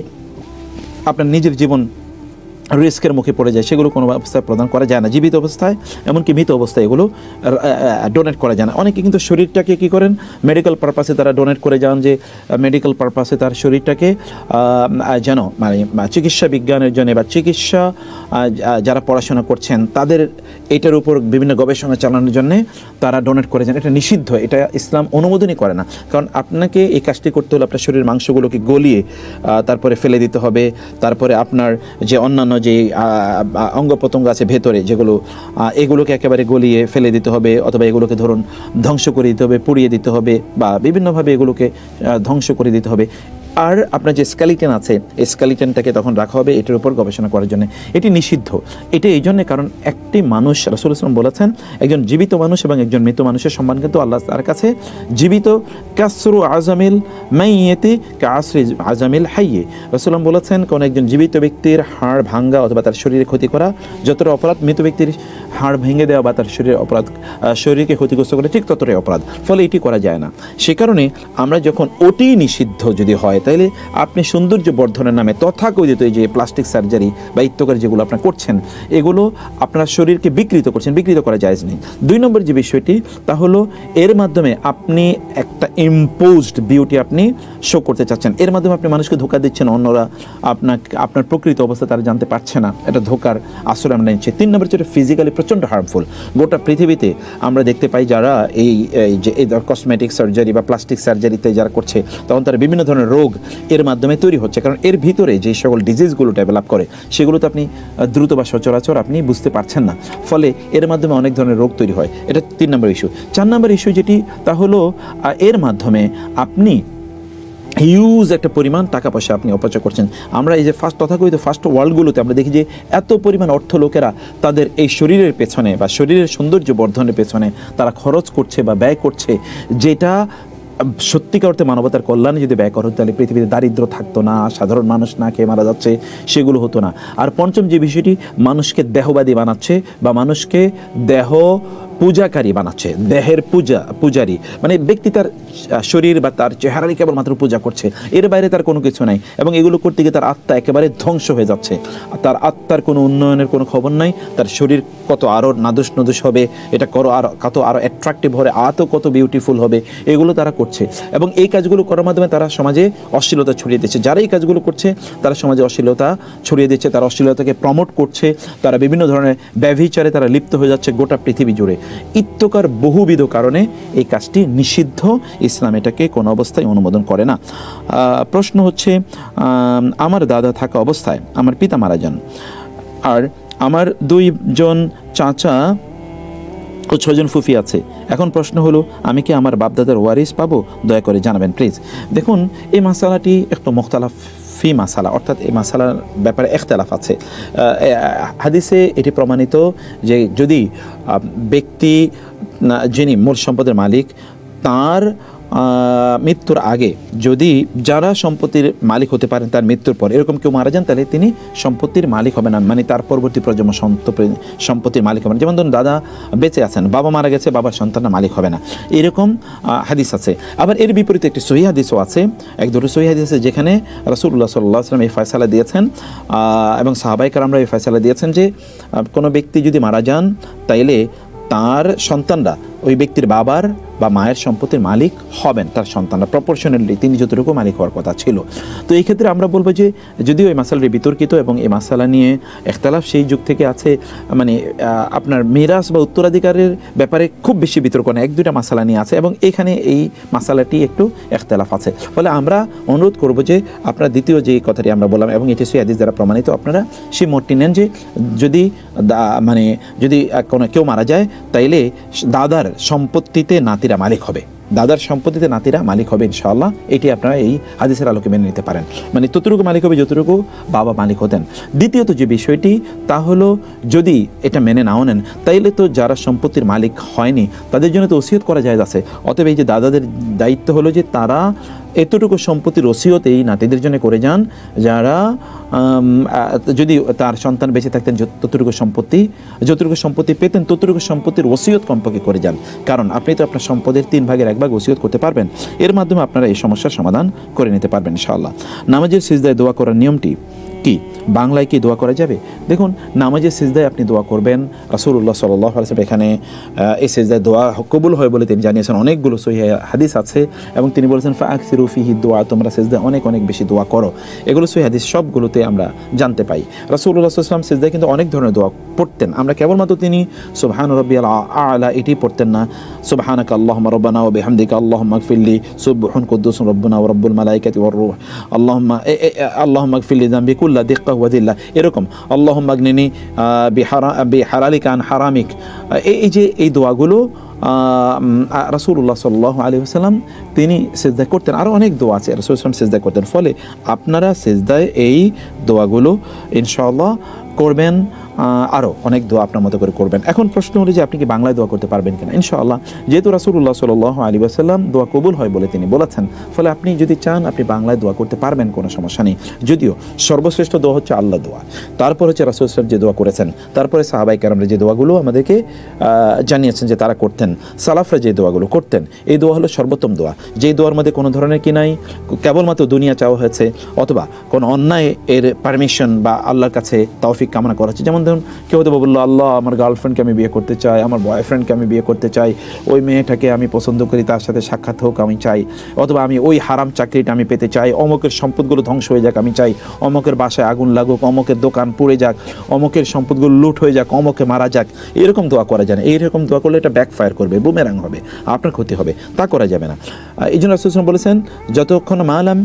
আপনার নিজের জীবন রিস্কের মুখে পড়ে যায়, সেগুলো কোনো অবস্থায় প্রদান করা যায় না জীবিত অবস্থায়, এমনকি মৃত অবস্থায় এগুলো ডোনেট করা যায় না। অনেকে কিন্তু শরীরটাকে কী করেন, মেডিকেল পারপাসে তারা ডোনেট করে যান, যে মেডিকেল পারপাসে তার শরীরটাকে যেন মানে চিকিৎসা বিজ্ঞানের জন্য বা চিকিৎসা যারা পড়াশোনা করছেন তাদের এটার উপর বিভিন্ন গবেষণা চালানোর জন্যে তারা ডোনেট করে যান। এটা নিষিদ্ধ, এটা ইসলাম অনুমোদনই করে না। কারণ আপনাকে এই কাজটি করতে হলে আপনার শরীরের মাংসগুলোকে গলিয়ে তারপরে ফেলে দিতে হবে, তারপরে আপনার যে অন্যান্য যে অঙ্গ প্রত্যঙ্গ আছে ভেতরে যেগুলো, এগুলোকে একেবারে গলিয়ে ফেলে দিতে হবে, অথবা এগুলোকে ধরুন ধ্বংস করে দিতে হবে, পুড়িয়ে দিতে হবে, বা বিভিন্নভাবে এগুলোকে ধ্বংস করে দিতে হবে। আর আপনার যে স্কেলিটন আছে এই স্কেলিটনটাকে তখন রাখা হবে এটার উপর গবেষণা করার জন্য। এটি নিষিদ্ধ। এটা এই জন্যে কারণ একটি মানুষ, রাসূলুল্লাহ সাল্লাল্লাহু আলাইহি ওয়াসাল্লাম বলেছেন, একজন জীবিত মানুষ এবং একজন মৃত মানুষের সম্মান কিন্তু আল্লাহ তার কাছে জীবিত কাসরু আজামিল মাইয়িতি কাসরি আজামিল হাইয়্যি। রাসূলুল্লাহ বলেছেন কোন একজন জীবিত ব্যক্তির হাড় ভাঙ্গা অথবা তার শরীরে ক্ষতি করা যতটা অপরাধ, মৃত ব্যক্তির হাড় ভেঙে দেওয়া বা তার শরীরকে ক্ষতিগ্রস্ত করে ঠিক ততটাই অপরাধ, ফলে এটি করা যায় না। সে কারণে আমরা যখন ওটি নিষিদ্ধ যদি হয়, তাহলে আপনি সৌন্দর্য বর্ধনের নামে তথাকথিত এই যে প্লাস্টিক সার্জারি বা ইত্যকার যেগুলো আপনারা করছেন, এগুলো আপনার শরীরকে বিকৃত করছেন, বিকৃত করা জায়েজ নেই। 2 নম্বর যে বিষয়টি তা হলো এর মাধ্যমে আপনি একটা ইম্পোজড বিউটি আপনি শো করতে চাচ্ছেন, এর মাধ্যমে আপনি মানুষকে ধোঁকা দিচ্ছেন, অন্যরা আপনার প্রকৃত অবস্থা তারা জানতে পারছে না, এটা ধোঁকার আশ্রয় আমরা নিচ্ছি। 3 নম্বর যেটা ফিজিক্যালি প্রচণ্ড হার্মফুল। গোটা পৃথিবীতে আমরা দেখতে পাই যারা এই কসমেটিক সার্জারি বা প্লাস্টিক সার্জারিতে যারা করছে, তখন তারা বিভিন্ন ধরনের রোগ এর মাধ্যমে তৈরি হচ্ছে, কারণ এর ভিতরে যে সকল ডিজিজগুলো ডেভেলপ করে সেগুলো তো আপনি দ্রুত বা সচরাচর আপনি বুঝতে পারছেন না, ফলে এর মাধ্যমে অনেক ধরনের রোগ তৈরি হয়। এটা 3 নম্বর ইস্যু। 4 নম্বর ইস্যু যেটি তা হলো এর মাধ্যমে আপনি হিউজ একটা পরিমাণ টাকা পয়সা আপনি অপচয় করছেন। আমরা এই যে তথাকথিত ফার্স্ট ওয়ার্ল্ডগুলোতে আমরা দেখি যে এত পরিমাণ অর্থ লোকেরা তাদের এই শরীরের পেছনে বা শরীরের সৌন্দর্য বর্ধনের পেছনে তারা খরচ করছে বা ব্যয় করছে, যেটা সত্যিকার অর্থে মানবতার কল্যাণে যদি ব্যয় করা হতো তাহলে পৃথিবীতে দারিদ্র থাকতো না, সাধারণ মানুষ না খেয়ে মারা যাচ্ছে, সেগুলো হতো না। আর পঞ্চম যে বিষয়টি, মানুষকে দেহবাদী বানাচ্ছে বা মানুষকে দেহ পূজাকারী বানাচ্ছে, দেহের পূজারী, মানে ব্যক্তি তার শরীর বা তার চেহারারই কেবলমাত্র পূজা করছে, এর বাইরে তার কোনো কিছু নাই, এবং এগুলো করতে গিয়ে তার আত্মা একেবারে ধ্বংস হয়ে যাচ্ছে। তার আত্মার কোনো উন্নয়নের কোনো খবর নাই, তার শরীর কত আরও নাদুস হবে, এটা কত আরও অ্যাট্রাকটিভ হবে, কত বিউটিফুল হবে, এগুলো তারা করছে। এবং এই কাজগুলো করার মাধ্যমে তারা সমাজে অশ্লীলতা ছড়িয়ে দিচ্ছে। যারা এই কাজগুলো করছে তারা সমাজে অশ্লীলতা ছড়িয়ে দিচ্ছে, তারা অশ্লীলতাকে প্রমোট করছে, তারা বিভিন্ন ধরনের ব্যভিচারে তারা লিপ্ত হয়ে যাচ্ছে গোটা পৃথিবী জুড়ে। ইত্যকার বহুবিধ কারণে এই কাজটি নিষিদ্ধ, ইসলাম এটাকে কোনো অবস্থায় অনুমোদন করে না। প্রশ্ন হচ্ছে, আমার দাদা থাকা অবস্থায় আমার পিতা মারা যান, আর আমার 2 জন চাচা ও 6 জন ফুফি আছে। এখন প্রশ্ন হলো, আমি কি আমার বাপদাদার ওয়ারিস পাবো? দয়া করে জানাবেন প্লিজ। দেখুন, এই মাসালাটি একটু মুখতালাফ ফি মাসালা, অর্থাৎ এই মাসালার ব্যাপারে ইখতিলাফ আছে। হাদিসে এটি প্রমাণিত যে যদি ব্যক্তি যিনি মূল সম্পদের মালিক, তার মৃত্যুর আগে যদি যারা সম্পত্তির মালিক হতে পারেন তার মৃত্যুর পর এরকম কেউ মারা যান, তাহলে তিনি সম্পত্তির মালিক হবেন না, মানে তার পরবর্তী প্রজন্ম সম্পত্তির মালিক হবেন। যেমন ধরুন দাদা বেঁচে আছেন, বাবা মারা গেছে, বাবার সন্তানরা মালিক হবে না, এরকম হাদিস আছে। আবার এর বিপরীতে একটি সহিহ হাদিসও আছে, এক দুটো সহিহ হাদিস আছে যেখানে রাসূলুল্লাহ সাল্লাল্লাহু আলাইহি ওয়াসাল্লাম এই ফয়সালা দিয়েছেন এবং সাহাবায়ে কেরামরা এই ফয়সালা দিয়েছেন যে কোনো ব্যক্তি যদি মারা যান তাইলে তার সন্তানরা ওই ব্যক্তির বাবার বা মায়ের সম্পত্তির মালিক হবেন, তার সন্তানরা প্রপোর্শনালি তিনি যতটুকু মালিক হওয়ার কথা ছিল। তো এই ক্ষেত্রে আমরা বলবো যে যদিও এই মাসালাটি বিতর্কিত এবং এই মাসালা নিয়ে ইখতিলাফ সেই যুগ থেকে আছে, মানে আপনার মিরাস বা উত্তরাধিকারের ব্যাপারে খুব বেশি বিতর্ক না, 1-2টা মাসালা নিয়ে আছে এবং এখানে এই মাসালাটি একটু ইখতিলাফ আছে। ফলে আমরা অনুরোধ করব যে আপনারা দ্বিতীয় যে কথাটি আমরা বললাম এবং এটি সহিহ হাদিস দ্বারা প্রমাণিত, আপনারা সেই মতটি নেন যে যদি কেউ মারা যায় তাইলে দাদার সম্পত্তিতে নাতিরা মালিক হবে, দাদার সম্পত্তিতে নাতিরা মালিক হবে ইনশাআল্লাহ। এটি আপনারা এই হাদিসের আলোকে মেনে নিতে পারেন, মানে ততটুকু মালিক হবে যতটুকু বাবা মালিক হতেন। দ্বিতীয়ত যে বিষয়টি তা হলো, যদি এটা মেনে নাও নেন তাইলে তো যারা সম্পত্তির মালিক হয়নি তাদের জন্য তো ওসিয়ত করা যায় আছে। অতএব এই যে দাদাদের দায়িত্ব হলো যে তারা এতটুকু সম্পত্তির ওসিয়ত এই নাতিদের জন্য করে যান, যারা যদি তার সন্তান বেঁচে থাকতেন যতটুকু সম্পত্তি পেতেন ততটুকু সম্পত্তির ওসিয়ত কমপক্ষে করে যান, কারণ আপনি তো আপনার সম্পদের 3 ভাগের 1 ভাগ ওসিয়ত করতে পারবেন। এর মাধ্যমে আপনারা এই সমস্যার সমাধান করে নিতে পারবেন ইনশাআল্লাহ। নামাজের সিজদায় দোয়া করার নিয়মটি কি? বাংলায় কি দোয়া করা যাবে? দেখুন, নামাজের সিজদায় আপনি দোয়া করবেন, রাসূলুল্লাহ সাল্লাল্লাহু আলাইহি ওয়াসাল্লাম এখানে এই সিজদায় দোয়া কবুল হয় বলে তিনি জানিয়েছেন, অনেকগুলো সহিহ হাদিস আছে এবং তিনি বলেছেন ফাআকসিরু ফিহি দোয়া, তোমরা সিজদায় অনেক বেশি দোয়া করো। এগুলো সহিহ হাদিস সবগুলোতে আমরা জানতে পাই। রাসূলুল্লাহ সাল্লাল্লাহু আলাইহি ওয়াসাল্লাম সিজদায় কিন্তু অনেক ধরনের দোয়া পড়তেন, আমরা কেবলমাত্র তিনি সুবহান রাব্বিয়াল আ'লা এটি পড়তেন না, সুবহানাকা আল্লাহুম্মা রাব্বানা ওয়া বিহামদিকা আল্লাহুম্মা ইগফিরলি সুবহান কুদ্দুস রাব্বুনা ওয়া রাব্বুল মালাইকাতি ওয়ার রূহ আল্লাহুম্মা ইগফিরলি যামবি কুল্লা দিক্কা ওয়া দিল্লা, এরকম আল্লাহুম্মা আগনিনি বিহালালিকা আন হারামিক, এই যে এই দোয়াগুলো রাসূলুল্লাহ সাল্লাল্লাহু আলাইহি ওয়াসাল্লাম তিনি সিজদা করতেন। আরও অনেক দোয়া আছে রাসূল সাল্লাল্লাহু আলাইহি ওয়াসাল্লাম সিজদা করতেন। ফলে আপনারা সিজদায় এই দোয়াগুলো ইনশাআল্লাহ করবেন আরও অনেক দোয়া আপনার মতো করে করবেন। এখন প্রশ্ন হলো যে আপনি কি বাংলায় দোয়া করতে পারবেন কিনা? ইনশাআল্লাহ, যেহেতু রাসূলুল্লাহ সাল্লাল্লাহু আলাইহি ওয়াসাল্লাম দোয়া কবুল হয় বলে তিনি বলেছেন, ফলে আপনি যদি চান আপনি বাংলায় দোয়া করতে পারবেন, কোনো সমস্যা নেই। যদিও সর্বশ্রেষ্ঠ দোয়া হচ্ছে আল্লাহ দোয়া, তারপর হচ্ছে রাসূল সাল্লাল্লাহু আলাইহি ওয়াসাল্লাম যে দোয়া করেছেন, তারপরে সাহাবায়ে কেরামরা যে দোয়াগুলো আমাদেরকে জানিয়েছেন যে তারা করতেন, সালাফরা যে দোয়াগুলো করতেন, এই দোয়া হলো সর্বোত্তম দোয়া। যেই দোয়ার মধ্যে কোনো ধরনের কি নাই, কেবলমাত্র দুনিয়া চাওয়া হয়েছে অথবা কোনো অন্যায় এর পারমিশন বা আল্লাহর কাছে তৌফিক কামনা করা হচ্ছে। যেমন ধরুন কেউ তো বললো, আল্লাহ আমার গার্লফ্রেন্ডকে আমি বিয়ে করতে চাই, আমার বয়ফ্রেন্ডকে আমি বিয়ে করতে চাই, ওই মেয়েটাকে আমি পছন্দ করি, তার সাথে সাক্ষাৎ হোক আমি চাই, অথবা আমি ওই হারাম চাকরিটা আমি পেতে চাই, অমুকের সম্পদগুলো ধ্বংস হয়ে যাক আমি চাই, অমুকের বাসায় আগুন লাগুক, অমুকের দোকান পুড়ে যাক, অমুকের সম্পদগুলো লুট হয়ে যাক, অমুকে মারা যাক, এরকম দোয়া করা যায় না। এইরকম দোয়া করলে এটা ব্যাকফায়ার করবে, বুমেরাং হবে, আপনার ক্ষতি হবে, তা করা যাবে না। এই জন্য রাসূল সাল্লাল্লাহু আলাইহি ওয়াসাল্লাম বলেছেন, যতক্ষণ মালাম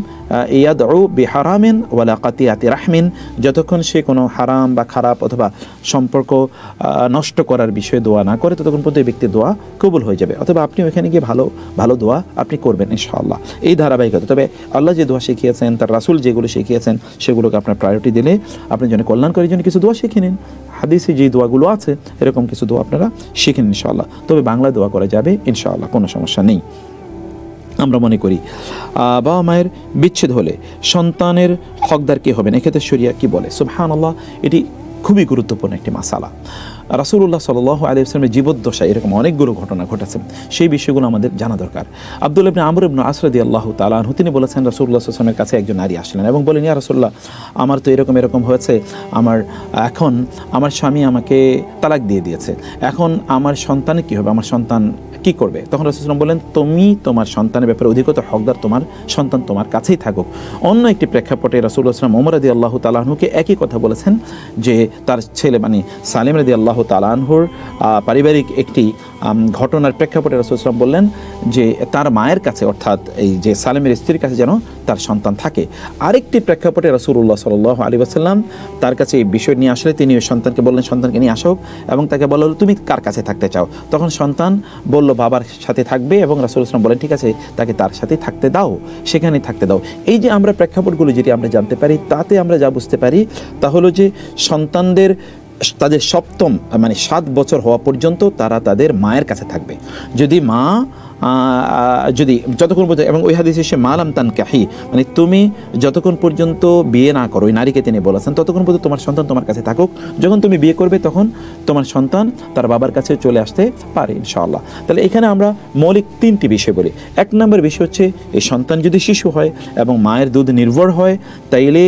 ইয়াদউ বিহারামিন ওয়ালা কাতিয়াতি রাহমিন, যতক্ষণ সে কোনো হারাম বা খারাপ অথবা সম্পর্ক নষ্ট করার বিষয়ে দোয়া না করে, ততক্ষণ পর্যন্ত এই ব্যক্তির দোয়া কবুল হয়ে যাবে। অথবা আপনি ওখানে গিয়ে ভালো ভালো দোয়া আপনি করবেন ইনশাআল্লাহ, এই ধারাবাহিকতা। তবে আল্লাহ যে দোয়া শিখিয়েছেন, তার রাসূল যেগুলো শিখিয়েছেন, সেগুলোকে আপনার প্রায়োরিটি দিলে আপনি জন্য কল্যাণকারী জন্য কিছু দোয়া শিখে নিন। হাদিসে যে দোয়াগুলো আছে এরকম কিছু দোয়া আপনারা শিখেন ইনশাআল্লাহ। তবে বাংলা দোয়া করা যাবে ইনশাআল্লাহ, কোনো সমস্যা নেই। আমরা মনে করি বাবা মায়ের বিচ্ছেদ হলে সন্তানের হকদার কে হবেন, এক্ষেত্রে শরিয়া কি বলে? সুবহানাল্লাহ, এটি খুবই গুরুত্বপূর্ণ একটি মাসালা। রাসূলুল্লাহ সাল্লাল্লাহু আলাইহি ওয়াসাল্লামের জীবদ্দশায় এরকম অনেকগুলো ঘটনা ঘটেছে, সেই বিষয়গুলো আমাদের জানা দরকার। আব্দুল্লাহ ইবনে আমর ইবনে আস রাদিয়াল্লাহু তাআলা আনহু তিনি বলেছেন, রাসূলুল্লাহ সাল্লাল্লাহু আলাইহি ওয়াসাল্লামের কাছে একজন নারী আসলেন এবং বলেন, ইয়া রাসূলুল্লাহ, আমার তো এরকম এরকম হয়েছে, এখন আমার স্বামী আমাকে তালাক দিয়ে দিয়েছে, এখন আমার সন্তানের কী হবে, আমার সন্তান কী করবে? তখন রাসূল সাল্লাল্লাহু আলাইহি ওয়াসাল্লাম বলেন, তুমি তোমার সন্তানের ব্যাপারে অধিকতর হকদার, তোমার সন্তান তোমার কাছেই থাকুক। অন্য একটি প্রেক্ষাপটে রাসূলুল্লাহ সাল্লাল্লাহু আলাইহি ওয়াসাল্লাম ওমর রাদিয়াল্লাহু তাআলা আনহুকে একই কথা বলেছেন, যে তার ছেলে সালিম রাদিয়াল্লাহু তাআলা আনহুর পারিবারিক একটি ঘটনার প্রেক্ষাপটে রাসূল সাল্লাল্লাহু আলাইহি ওয়াসাল্লাম বললেন যে তার মায়ের কাছে, অর্থাৎ এই যে সালিমের স্ত্রীর কাছে যেন তার সন্তান থাকে। আরেকটি প্রেক্ষাপটে রাসূলুল্লাহ সাল্লাল্লাহু আলাইহি ওয়াসাল্লাম তার কাছে এই বিষয় নিয়ে আসলে তিনি ওই সন্তানকে বললেন, সন্তানকে নিয়ে আসো, এবং তাকে বলা হলো, তুমি কার কাছে থাকতে চাও? তখন সন্তান বলল, বাবার সাথে থাকবে, এবং রাসূল সাল্লাল্লাহু আলাইহি ওয়াসাল্লাম বলেন, ঠিক আছে, তাকে তার সাথেই থাকতে দাও, সেখানেই থাকতে দাও। এই যে আমরা প্রেক্ষাপটগুলো যেটি আমরা জানতে পারি, তাতে আমরা যা বুঝতে পারি তা হলো যে সন্তানদের তাদের সপ্তম 7 বছর হওয়া পর্যন্ত তারা তাদের মায়ের কাছে থাকবে। যদি মা যদি যতক্ষণ পর্যন্ত, এবং ওই হাদিসে সে মালাম তানকাহি, তুমি যতক্ষণ পর্যন্ত বিয়ে না করো, ওই নারীকে তিনি বলেছেন, ততক্ষণ পর্যন্ত তোমার সন্তান তোমার কাছে থাকুক। যখন তুমি বিয়ে করবে তখন তোমার সন্তান তার বাবার কাছে চলে আসতে পারে ইনশাআল্লাহ। তাহলে এখানে আমরা মৌলিক 3টি বিষয় বলি। 1 নম্বর বিষয় হচ্ছে, এই সন্তান যদি শিশু হয় এবং মায়ের দুধ নির্ভর হয়, তাইলে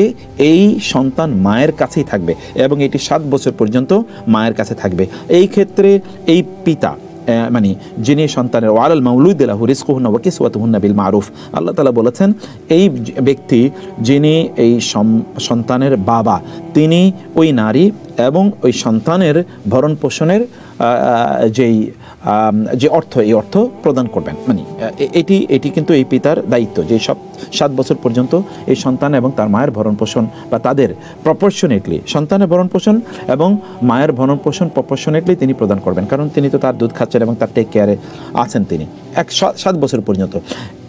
এই সন্তান মায়ের কাছেই থাকবে এবং এটি 7 বছর পর্যন্ত মায়ের কাছে থাকবে। এই ক্ষেত্রে এই পিতা যিনি সন্তানের ওয়ালাল মাউলুদি লাহু রিজকুহুন্না ওয়া কিসওয়াতুহুন্না বিল মারুফ, আল্লাহ তাআলা বলেছেন, এই ব্যক্তি যিনি এই সন্তানের বাবা, তিনি ওই নারী এবং ওই সন্তানের ভরণ পোষণের যে অর্থ, এই অর্থ প্রদান করবেন। এটি কিন্তু এই পিতার দায়িত্ব, যে 7 বছর পর্যন্ত এই সন্তান এবং তার মায়ের ভরণ পোষণ বা তাদের প্রপোর্শনেটলি, সন্তানের ভরণ পোষণ এবং মায়ের ভরণ পোষণ প্রপোর্শনেটলি তিনি প্রদান করবেন, কারণ তিনি তো তার দুধ খাচ্ছেন এবং তার টেক কেয়ারে আছেন তিনি 7 বছর পর্যন্ত।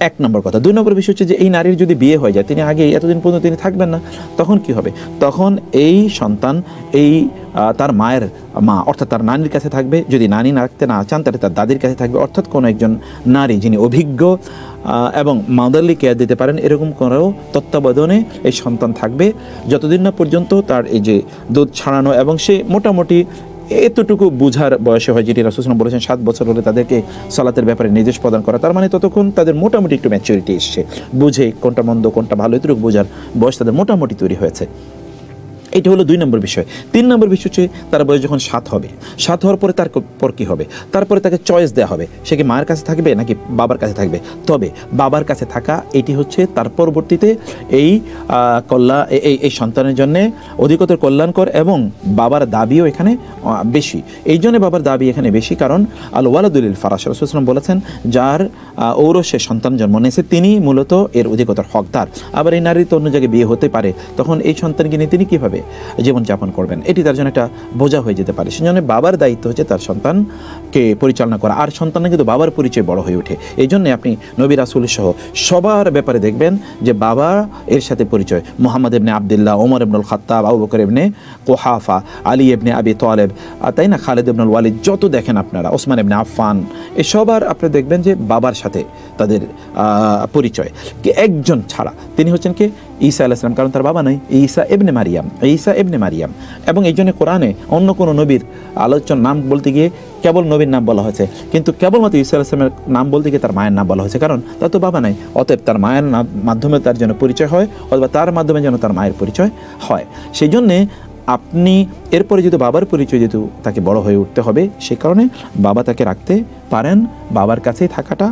1 নম্বর কথা। 2 নম্বর বিষয় হচ্ছে যে এই নারীর যদি বিয়ে হয়ে যায়, তিনি আগে এতদিন পর্যন্ত তিনি থাকবেন না, তখন কি হবে? তখন এই সন্তান তার মায়ের মা অর্থাৎ তার নানির কাছে থাকবে। যদি নানি রাখতে না চান তাহলে তার দাদির কাছে থাকবে, অর্থাৎ কোনো একজন নারী যিনি অভিজ্ঞ এবং মাদারলি কেয়ার দিতে পারেন, এরকম কোনো তত্ত্বাবধানে এই সন্তান থাকবে যতদিন না পর্যন্ত তার এই যে দুধ ছাড়ানো এবং সে মোটামুটি এতটুকু বুঝার বয়সে হয়, যেটি রাসূল সাল্লাল্লাহু আলাইহি ওয়াসাল্লাম বলেছেন 7 বছর হলে তাদেরকে সালাতের ব্যাপারে নির্দেশ প্রদান করা। তার ততক্ষণ তাদের মোটামুটি একটু ম্যাচুরিটি এসছে, বুঝে কোনটা মন্দ কোনটা ভালো এতটুকু বোঝার বয়স তাদের মোটামুটি তৈরি হয়েছে। এটা হলো 2 নম্বর বিষয়। 3 নম্বর বিষয় হচ্ছে তার বয়স যখন 7 হবে, 7 হওয়ার পরে তারপর কী হবে? তারপরে তাকে চয়েস দেওয়া হবে, সে কি মায়ের কাছে থাকবে নাকি বাবার কাছে থাকবে। তবে বাবার কাছে থাকা এটি হচ্ছে তার পরবর্তীতে এই সন্তানের জন্যে অধিকতর কল্যাণকর, এবং বাবার দাবিও এখানে বেশি। এই জন্য বাবার দাবি এখানে বেশি, কারণ আল ওয়ালাদু লিল ফারাশ, রাসূল সাল্লাল্লাহু আলাইহি ওয়াসাল্লাম বলেছেন, যার ঔরসে সন্তান জন্ম নিয়েছে তিনি মূলত এর অধিকতর হকদার। আবার এই নারীর তো অন্য জায়গায় বিয়ে হতে পারে, তখন এই সন্তানকে নিয়ে তিনি কীভাবে জীবনযাপন করবেন, এটি তার জন্য একটা বোঝা হয়ে যেতে পারে। সেজন্য বাবার দায়িত্ব হচ্ছে তার সন্তানকে পরিচালনা করা, আর সন্তানরা কিন্তু বাবার পরিচয় বড় হয়ে ওঠে। এই জন্যে আপনি নবী রাসূল সহ সবার ব্যাপারে দেখবেন যে বাবা এর সাথে পরিচয়। মুহাম্মদ ইবনে আবদুল্লাহ, ওমর ইবনুল খাত্তাব, আবু বকর ইবনে কুহাফা, আলী ইবনে আবি তালেব, তাই না, খালিদ ইবনুল ওয়ালিদ, যত দেখেন আপনারা, ওসমান ইবনে আফফান, এই সবার আপনি দেখবেন যে বাবার সাথে তাদের পরিচয়। কি একজন ছাড়া, তিনি হচ্ছেন কি ঈসা আলাইহিস সালাম, কারণ তার বাবা নাই, ঈসা ইবনে মারিয়াম, ঈসা ইবনে মারিয়াম। এবং এই জন্য কোরআনে অন্য কোনো নবীর আলোচনার নাম বলতে গিয়ে কেবল নবীর নাম বলা হয়েছে, কিন্তু কেবলমাত্র ঈসা আলাইহিস সালামের নাম বলতে গিয়ে তার মায়ের নাম বলা হয়েছে, কারণ তার তো বাবা নাই। অতএব তার মায়ের মাধ্যমে তার যেন পরিচয় হয়, অথবা তার মাধ্যমে যেন তার মায়ের পরিচয় হয়। সেই জন্যে আপনি এরপরে যেহেতু বাবার পরিচয় যেহেতু তাকে বড় হয়ে উঠতে হবে, সেই কারণে বাবা তাকে রাখতে পারেন, বাবার কাছেই থাকাটা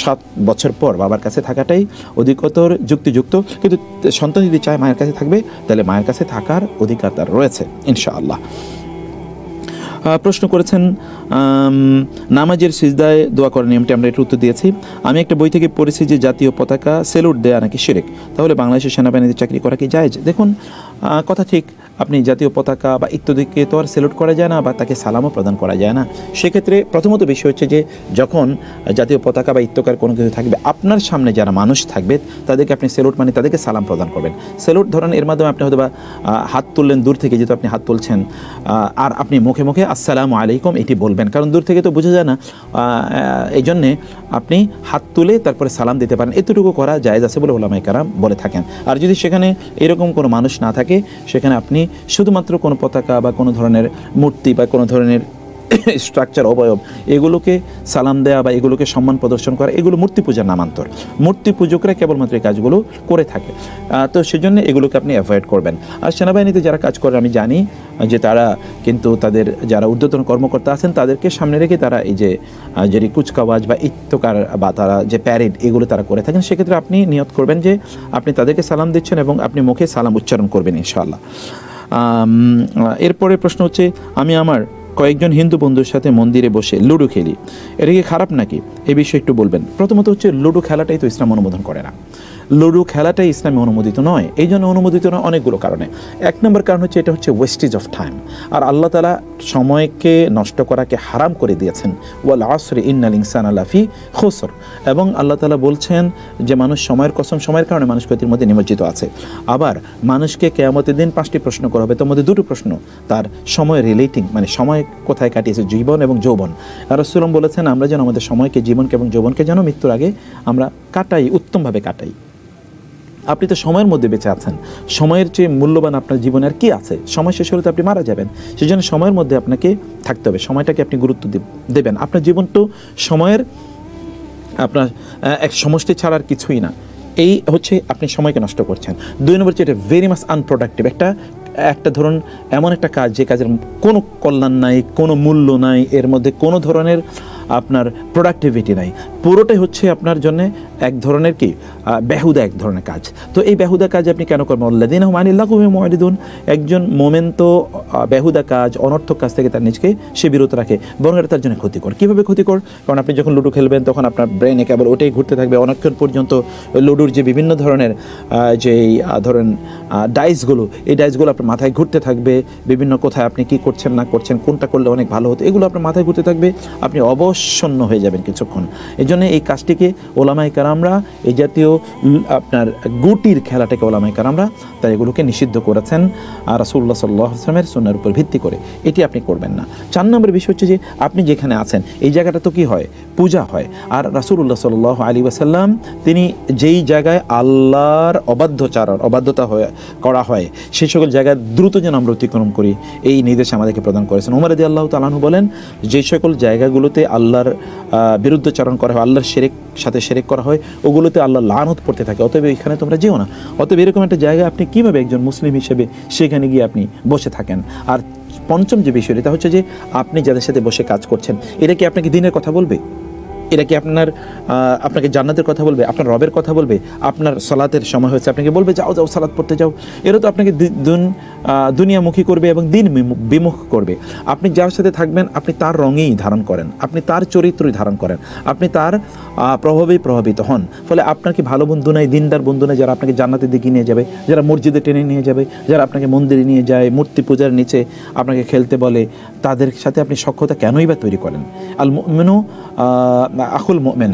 7 বছর পর বাবার কাছে থাকাটাই অধিকতর যুক্তিযুক্ত। কিন্তু সন্তান যদি চায় মায়ের কাছে থাকবে, তাহলে মায়ের কাছে থাকার অধিকার তার রয়েছে ইনশাআল্লাহ। প্রশ্ন করেছেন নামাজের সিজদায় দোয়া করার নিয়মটি, আমরা এটার উত্তর দিয়েছি। আমি একটা বই থেকে পড়েছি যে জাতীয় পতাকা সেলুট দেয়া নাকি শিরক, তাহলে বাংলাদেশের সেনাবাহিনীতে চাকরি করা কি জায়েজ? দেখুন, কথা ঠিক, আপনি জাতীয় পতাকা বা ইত্যাদিকে তো আর সেলুট করা যায় না, বা তাকে সালামও প্রদান করা যায় না। সেক্ষেত্রে প্রথমত বিষয় হচ্ছে যে যখন জাতীয় পতাকা বা ইত্তকার কোনো কিছু থাকবে, আপনার সামনে যারা মানুষ থাকবে তাদেরকে আপনি সেলুট মানে তাদেরকে সালাম প্রদান করবেন। সেলুট ধরেন এর মাধ্যমে আপনি হয়তো বা হাত তুললেন দূর থেকে, যেহেতু আপনি হাত তুলছেন, আর আপনি মুখে মুখে আসসালামু আলাইকুম এটি বলবেন, কারণ দূর থেকে তো বোঝা যায় না, এই জন্যে আপনি হাত তুলে তারপরে সালাম দিতে পারেন। এতটুকু করা জায়েজ আছে বলে উলামায়ে কেরাম বলে থাকেন। আর যদি সেখানে এরকম কোনো মানুষ না থাকে, সেখানে আপনি শুধুমাত্র কোনো পতাকা বা কোনো ধরনের মূর্তি বা কোনো ধরনের স্ট্রাকচার, অবয়ব, এগুলোকে সালাম দেওয়া বা এগুলোকে সম্মান প্রদর্শন করা, এগুলো মূর্তি পূজার নামান্তর। মূর্তি পূজকরা কেবলমাত্র এই কাজগুলো করে থাকে, তো সেজন্য এগুলোকে আপনি অ্যাভয়েড করবেন। আর সেনাবাহিনীতে যারা কাজ করে আমি জানি যে তারা কিন্তু তাদের যারা ঊর্ধ্বতন কর্মকর্তা আছেন তাদেরকে সামনে রেখে তারা এই যে কুচকাওয়াজ বা ইত্তকার বা তারা যে প্যারেড, এগুলো তারা করে থাকেন। সেক্ষেত্রে আপনি নিয়ত করবেন যে আপনি তাদেরকে সালাম দিচ্ছেন এবং আপনি মুখে সালাম উচ্চারণ করবেন ইনশাআল্লাহ। এরপরে প্রশ্ন হচ্ছে, আমি আমার কয়েকজন হিন্দু বন্ধুর সাথে মন্দিরে বসে লুডো খেলি, এটা কি খারাপ নাকি? এই বিষয়ে একটু বলবেন। প্রথমত হচ্ছে লুডো খেলাটাই তো ইসলাম অনুমোদন করে না, লুডো খেলাটাই ইসলামে অনুমোদিত নয়। এই জন্য অনুমোদিত নয় অনেকগুলো কারণে। 1 নম্বর কারণ হচ্ছে এটা হচ্ছে ওয়েস্টেজ অফ টাইম, আর আল্লাহ তাআলা সময়কে নষ্ট করাকে হারাম করে দিয়েছেন। ওয়াল আসরি ইন্নাল ইনসানা লাফি খুসর, এবং আল্লাহ তাআলা বলছেন যে মানুষ সময়ের কসম, সময়ের কারণে মানুষ ক্ষতির মধ্যে নিমজ্জিত আছে। আবার মানুষকে কিয়ামতের দিন 5টি প্রশ্ন করা হবে, তার মধ্যে 2টো প্রশ্ন তার সময় রিলেটিং, মানে সময় কোথায় কাটিয়েছে, জীবন এবং যৌবন। আর রাসূলুল্লাহ বলেছেন আমরা যেন আমাদের সময়কে, জীবনকে এবং যৌবনকে যেন মৃত্যুর আগে আমরা কাটাই, উত্তমভাবে কাটাই। আপনি তো সময়ের মধ্যে বেঁচে আছেন, সময়ের চেয়ে মূল্যবান আপনার জীবনে আর কি আছে? সময় শেষ হলে তো আপনি মারা যাবেন। সেই জন্য সময়ের মধ্যে আপনাকে থাকতে হবে, সময়টাকে আপনি গুরুত্ব দেবেন। আপনার জীবন তো সময়ের আপনার এক সমষ্টি ছাড়া আর কিছুই না। এই হচ্ছে আপনি সময়কে নষ্ট করছেন। 2 নম্বর হচ্ছে এটা ভেরি মাচ আনপ্রোডাক্টিভ, একটা ধরুন এমন একটা কাজ যে কাজের কোনো কল্যাণ নাই, কোনো মূল্য নাই, এর মধ্যে কোনো ধরনের আপনার প্রোডাক্টিভিটি নাই, পুরোটাই হচ্ছে আপনার জন্য এক ধরনের কি বেহুদা এক ধরনের কাজ। তো এই বেহুদা কাজ আপনি কেন করবেন? আল্লাযীনা হুম আনিল লাগুবি মুরিদুন। একজন মোমেন তো বেহুদা কাজ, অনর্থক কাজ থেকে তার নিজকে সে বিরত রাখে, বরং এটা তার জন্য ক্ষতিকর। কীভাবে ক্ষতিকর? কারণ আপনি যখন লুডো খেলবেন তখন আপনার ব্রেনে কেবল ওটাই ঘুরতে থাকবে অনেকক্ষণ পর্যন্ত। লুডোর যে বিভিন্ন ধরনের যে ধরেন ডাইসগুলো, এই ডাইসগুলো আপনার মাথায় ঘুরতে থাকবে, বিভিন্ন কোথায় আপনি কি করছেন না করছেন, কোনটা করলে অনেক ভালো হতো, এগুলো আপনার মাথায় ঘুরতে থাকবে, আপনি অবসন্ন হয়ে যাবেন কিছুক্ষণ। এই জন্য এই কাজটিকে ওলামায়ে কেরামরা, এই জাতীয় আপনার গুটির খেলাটাকে ওলামায়ে কেরামরা তারা এগুলোকে নিষিদ্ধ করেছেন আর রাসূলুল্লাহ সাল্লাল্লাহু আলাইহি ওয়াসাল্লামের সুন্নাহর উপর ভিত্তি করে। এটি আপনি করবেন না। 4 নম্বর বিষয় হচ্ছে যে আপনি যেখানে আছেন এই জায়গাটা তো কি হয়, পূজা হয়। আর রাসূলুল্লাহ সাল্লাল্লাহু আলাইহি ওয়াসাল্লাম তিনি যেই জায়গায় আল্লাহর অবাধ্যতা করা হয় সেই সকল জায়গায় দ্রুত যেন আমরা অতিক্রম করি, এই নির্দেশ আমাদেরকে প্রদান করেছেন। ওমর রাদিয়াল্লাহু তাআলা আনহু বলেন, যে সকল জায়গাগুলোতে আল্লাহর বিরুদ্ধাচরণ করা হয়, আল্লাহর সাথে শিরক করা হয়, ওগুলোতে আল্লাহ লানত পড়তে থাকে, অতএব এখানে তোমরা যেও না। অতএব এরকম একটা জায়গায় আপনি কীভাবে একজন মুসলিম হিসেবে সেখানে গিয়ে আপনি বসে থাকেন? আর 5ম যে বিষয়টা হচ্ছে যে আপনি যাদের সাথে বসে কাজ করছেন, এটা কি আপনাকে দিনের কথা বলবে? এরা কি আপনাকে জান্নাতের কথা বলবে, আপনার রবের কথা বলবে? আপনার সালাতের সময় হয়েছে আপনাকে বলবে যাও যাও সালাত পড়তে যাও? এরা তো আপনাকে দুনিয়ামুখী করবে এবং দিন বিমুখ করবে। আপনি যার সাথে থাকবেন আপনি তার রঙেই ধারণ করেন, আপনি তার চরিত্রই ধারণ করেন, আপনি তার প্রভাবেই প্রভাবিত হন। ফলে আপনার কি ভালো বন্ধু নাই, দিনদার বন্ধু নাই, যারা আপনাকে জান্নাতের দিকে নিয়ে যাবে, যারা মসজিদে টেনে নিয়ে যাবে, যারা আপনাকে মন্দিরে নিয়ে যায়, মূর্তি পূজার নিচে আপনাকে খেলতে বলে, তাদের সাথে আপনি সখ্যতা কেনই বা তৈরি করেন? আল মুমিনু আখুল মুমিন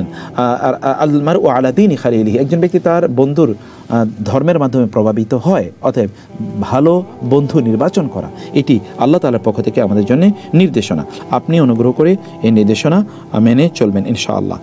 আল মারউ আলা দীনি খালিলিহি। একজন ব্যক্তি তার বন্ধুর ধর্মের মাধ্যমে প্রভাবিত হয়। অতএব ভালো বন্ধু নির্বাচন করা এটি আল্লাহ তাআলার পক্ষ থেকে আমাদের জন্য নির্দেশনা। আপনি অনুগ্রহ করে এই নির্দেশনা মেনে চলবেন ইনশাআল্লাহ।